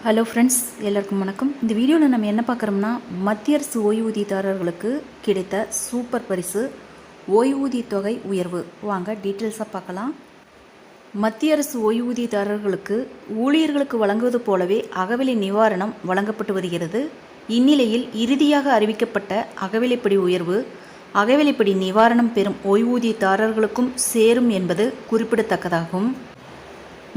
Hello friends, எல்லாருக்கும் வணக்கம். இந்த வீடியோவில் நம்ம என்ன பார்க்குறோம்னா, மத்திய அரசு ஓய்வூதியதாரர்களுக்கு கிடைத்த சூப்பர் பரிசு ஓய்வூதிய தொகை உயர்வு. வாங்க டீட்டெயில்ஸாக பார்க்கலாம். மத்திய அரசு ஓய்வூதியதாரர்களுக்கு ஊழியர்களுக்கு வழங்குவது போலவே அகவிலை நிவாரணம் வழங்கப்பட்டு வருகிறது. இந்நிலையில் இறுதியாக அறிவிக்கப்பட்ட அகவிலைப்படி உயர்வு அகவிலைப்படி நிவாரணம் பெறும் ஓய்வூதியதாரர்களுக்கும் சேரும் என்பது குறிப்பிடத்தக்கதாகும்.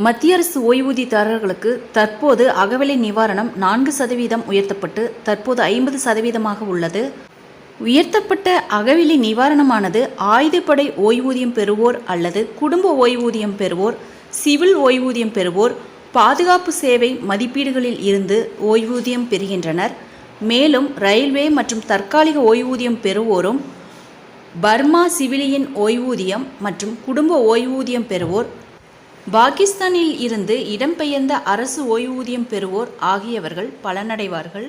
மத்திய அரசு ஓய்வூதியதாரர்களுக்கு தற்போது அகவிலை நிவாரணம் 4% உயர்த்தப்பட்டு தற்போது 50% உள்ளது. உயர்த்தப்பட்ட அகவிலை நிவாரணமானது ஆயுதப்படை ஓய்வூதியம் பெறுவோர் அல்லது குடும்ப ஓய்வூதியம் பெறுவோர், சிவில் ஓய்வூதியம் பெறுவோர், பாதுகாப்பு சேவை மதிப்பீடுகளில் இருந்து ஓய்வூதியம் பெறுகின்றனர். மேலும் ரயில்வே மற்றும் தற்காலிக ஓய்வூதியம் பெறுவோரும், பர்மா சிவிலியன் ஓய்வூதியம் மற்றும் குடும்ப ஓய்வூதியம் பெறுவோர், பாகிஸ்தானில் இருந்து இடம்பெயர்ந்த அரசு ஓய்வூதியம் பெறுவோர் ஆகியவர்கள் பலனடைவார்கள்.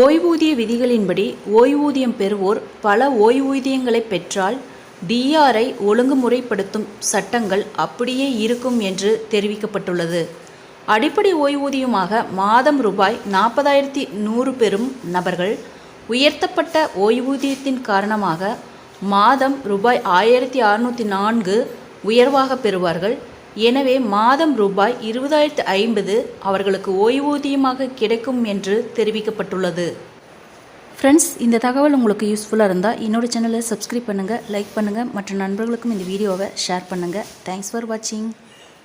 ஓய்வூதிய விதிகளின்படி ஓய்வூதியம் பெறுவோர் பல ஓய்வூதியங்களை பெற்றால் டிஆரை ஒழுங்குமுறைப்படுத்தும் சட்டங்கள் அப்படியே இருக்கும் என்று தெரிவிக்கப்பட்டுள்ளது. அடிப்படை ஓய்வூதியமாக மாதம் ரூபாய் 40,100 பெறும் நபர்கள் உயர்த்தப்பட்ட ஓய்வூதியத்தின் காரணமாக மாதம் ரூபாய் 1,604 உயர்வாக பெறுவார்கள். எனவே மாதம் ரூபாய் 20,050 அவர்களுக்கு ஓய்வூதியமாக கிடைக்கும் என்று தெரிவிக்கப்பட்டுள்ளது. ஃப்ரெண்ட்ஸ், இந்த தகவல் உங்களுக்கு யூஸ்ஃபுல்லாக இருந்தால் என்னோட சேனலை சப்ஸ்கிரைப் பண்ணுங்கள், லைக் பண்ணுங்கள், மற்ற நண்பர்களுக்கும் இந்த வீடியோவை ஷேர் பண்ணுங்கள். தேங்க்ஸ் ஃபார் வாட்சிங்.